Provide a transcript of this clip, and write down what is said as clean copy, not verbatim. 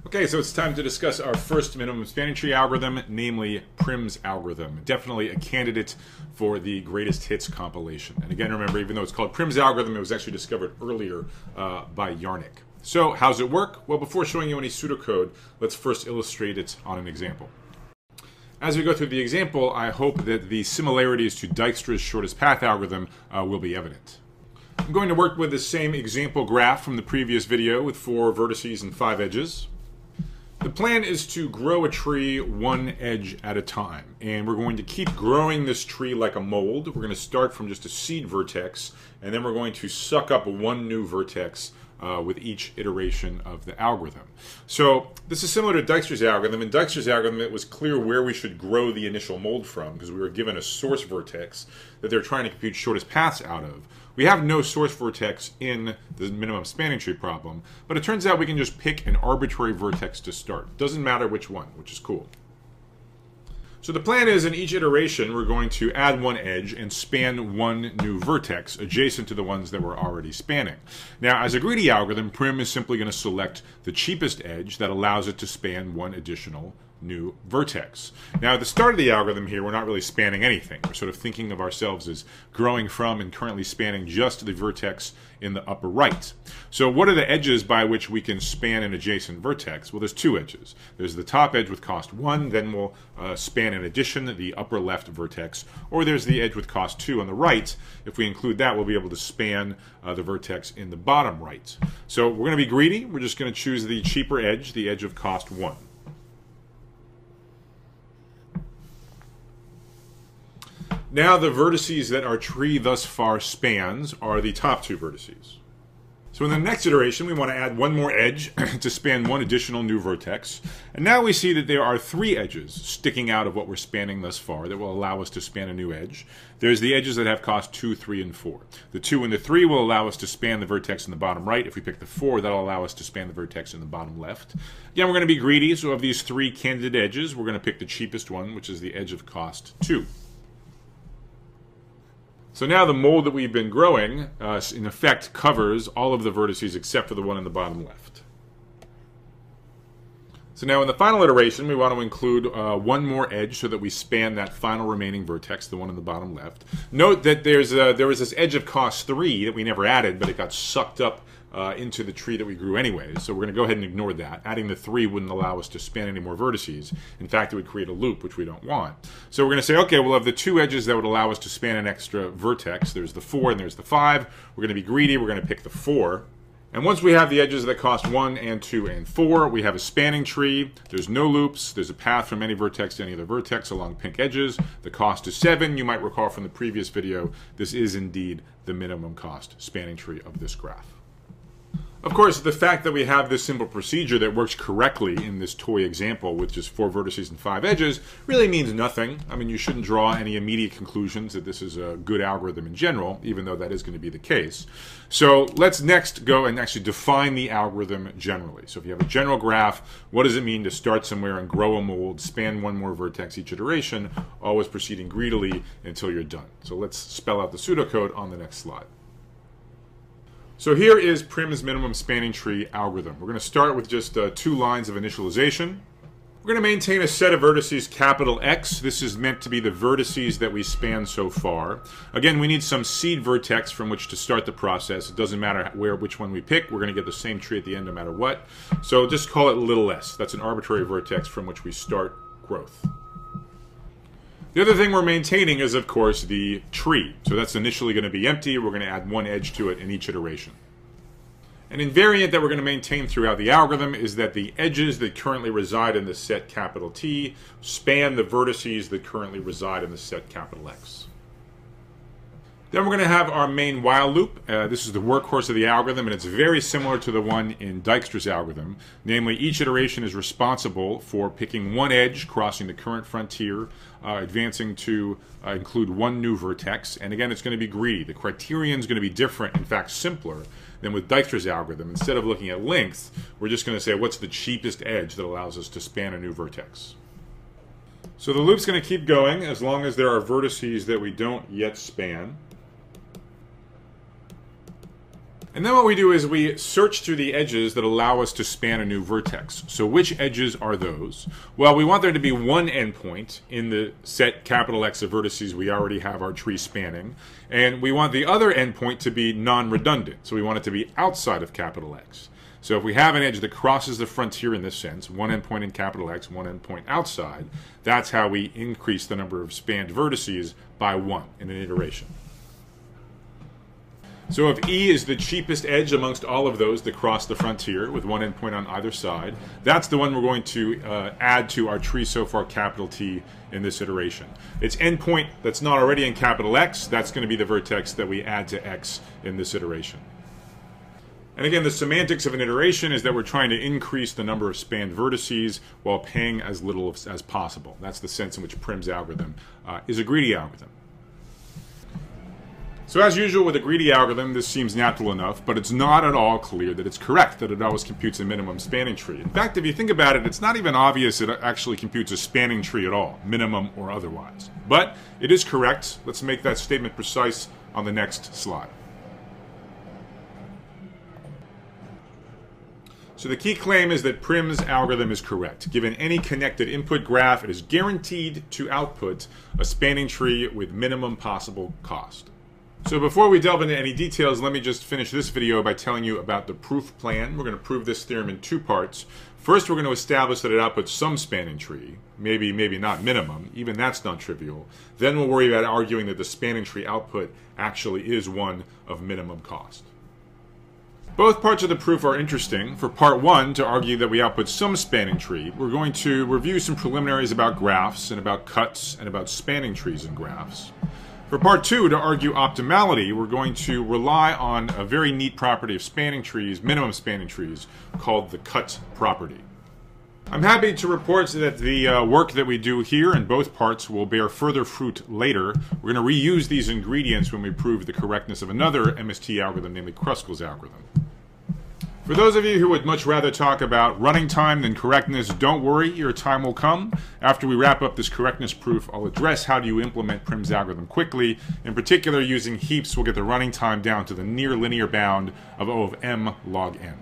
Okay, so it's time to discuss our first minimum spanning tree algorithm, namely Prim's algorithm. Definitely a candidate for the greatest hits compilation. And again, remember, even though it's called Prim's algorithm, it was actually discovered earlier by Yarnik. So how's it work? Well, before showing you any pseudocode, let's first illustrate it on an example. As we go through the example, I hope that the similarities to Dijkstra's shortest path algorithm will be evident. I'm going to work with the same example graph from the previous video with 4 vertices and 5 edges. The plan is to grow a tree one edge at a time, and we're going to keep growing this tree like a mold. We're going to start from just a seed vertex, and then we're going to suck up one new vertex with each iteration of the algorithm. So this is similar to Dijkstra's algorithm. In Dijkstra's algorithm, it was clear where we should grow the initial mold from because we were given a source vertex that they're trying to compute shortest paths out of. We have no source vertex in the minimum spanning tree problem, but it turns out we can just pick an arbitrary vertex to start. Doesn't matter which one, which is cool. So the plan is in each iteration we're going to add one edge and span one new vertex adjacent to the ones that we're already spanning. Now, as a greedy algorithm, Prim is simply going to select the cheapest edge that allows it to span one additional new vertex. Now, at the start of the algorithm here, we're not really spanning anything. We're sort of thinking of ourselves as growing from and currently spanning just the vertex in the upper right. So what are the edges by which we can span an adjacent vertex? Well, there's 2 edges. There's the top edge with cost 1, then we'll span in addition the upper left vertex, or there's the edge with cost 2 on the right. If we include that, we'll be able to span the vertex in the bottom right. So we're going to be greedy. We're just going to choose the cheaper edge, the edge of cost 1. Now the vertices that our tree thus far spans are the top 2 vertices. So in the next iteration, we want to add one more edge to span one additional new vertex. And now we see that there are 3 edges sticking out of what we're spanning thus far that will allow us to span a new edge. There's the edges that have cost 2, 3, and 4. The 2 and the 3 will allow us to span the vertex in the bottom right. If we pick the 4, that'll allow us to span the vertex in the bottom left. Again, we're going to be greedy, so of these 3 candidate edges, we're going to pick the cheapest one, which is the edge of cost 2. So now the mold that we've been growing, in effect, covers all of the vertices except for the one in the bottom left. So now in the final iteration, we want to include one more edge so that we span that final remaining vertex, the one in the bottom left. Note that there was this edge of cost 3 that we never added, but it got sucked up into the tree that we grew anyway. So we're going to go ahead and ignore that. Adding the 3 wouldn't allow us to span any more vertices. In fact, it would create a loop, which we don't want. So we're going to say, okay, we'll have the 2 edges that would allow us to span an extra vertex. There's the 4 and there's the 5. We're going to be greedy. We're going to pick the 4. And once we have the edges that cost 1 and 2 and 4, we have a spanning tree. There's no loops. There's a path from any vertex to any other vertex along pink edges. The cost is 7. You might recall from the previous video, this is indeed the minimum cost spanning tree of this graph. Of course, the fact that we have this simple procedure that works correctly in this toy example with just 4 vertices and 5 edges really means nothing. I mean, you shouldn't draw any immediate conclusions that this is a good algorithm in general, even though that is going to be the case. So let's next go and actually define the algorithm generally. So if you have a general graph, what does it mean to start somewhere and grow a mold, span one more vertex each iteration, always proceeding greedily until you're done? So let's spell out the pseudocode on the next slide. So here is Prim's minimum spanning tree algorithm. We're going to start with just 2 lines of initialization. We're going to maintain a set of vertices capital X. This is meant to be the vertices that we span so far. Again, we need some seed vertex from which to start the process. It doesn't matter which one we pick. We're going to get the same tree at the end no matter what. So just call it little s. That's an arbitrary vertex from which we start growth. The other thing we're maintaining is, of course, the tree. So that's initially going to be empty. We're going to add one edge to it in each iteration. An invariant that we're going to maintain throughout the algorithm is that the edges that currently reside in the set capital T span the vertices that currently reside in the set capital X. Then we're going to have our main while loop. This is the workhorse of the algorithm, and it's very similar to the one in Dijkstra's algorithm. Namely, each iteration is responsible for picking one edge, crossing the current frontier, advancing to include one new vertex. And again, it's going to be greedy. The criterion is going to be different, in fact, simpler than with Dijkstra's algorithm. Instead of looking at length, we're just going to say, what's the cheapest edge that allows us to span a new vertex? So the loop's going to keep going as long as there are vertices that we don't yet span. And then what we do is we search through the edges that allow us to span a new vertex. So which edges are those? Well, we want there to be one endpoint in the set capital X of vertices we already have our tree spanning. And we want the other endpoint to be non-redundant. So we want it to be outside of capital X. So if we have an edge that crosses the frontier in this sense, one endpoint in capital X, one endpoint outside, that's how we increase the number of spanned vertices by 1 in an iteration. So if E is the cheapest edge amongst all of those that cross the frontier with one endpoint on either side, that's the one we're going to add to our tree so far capital T in this iteration. Its endpoint that's not already in capital X, that's going to be the vertex that we add to X in this iteration. And again, the semantics of an iteration is that we're trying to increase the number of spanned vertices while paying as little as possible. That's the sense in which Prim's algorithm is a greedy algorithm. So as usual with a greedy algorithm, this seems natural enough, but it's not at all clear that it's correct, that it always computes a minimum spanning tree. In fact, if you think about it, it's not even obvious it actually computes a spanning tree at all, minimum or otherwise. But it is correct. Let's make that statement precise on the next slide. So the key claim is that Prim's algorithm is correct. Given any connected input graph, it is guaranteed to output a spanning tree with minimum possible cost. So before we delve into any details, let me just finish this video by telling you about the proof plan. We're going to prove this theorem in 2 parts. First, we're going to establish that it outputs some spanning tree, maybe not minimum, even that's non-trivial. Then we'll worry about arguing that the spanning tree output actually is one of minimum cost. Both parts of the proof are interesting. For part 1, to argue that we output some spanning tree, we're going to review some preliminaries about graphs and about cuts and about spanning trees in graphs. For part 2, to argue optimality, we're going to rely on a very neat property of spanning trees, minimum spanning trees, called the cut property. I'm happy to report that the work that we do here in both parts will bear further fruit later. We're going to reuse these ingredients when we prove the correctness of another MST algorithm, namely Kruskal's algorithm. For those of you who would much rather talk about running time than correctness, don't worry, your time will come. After we wrap up this correctness proof, I'll address how do you implement Prim's algorithm quickly. In particular, using heaps, we'll get the running time down to the near linear bound of O of m log n.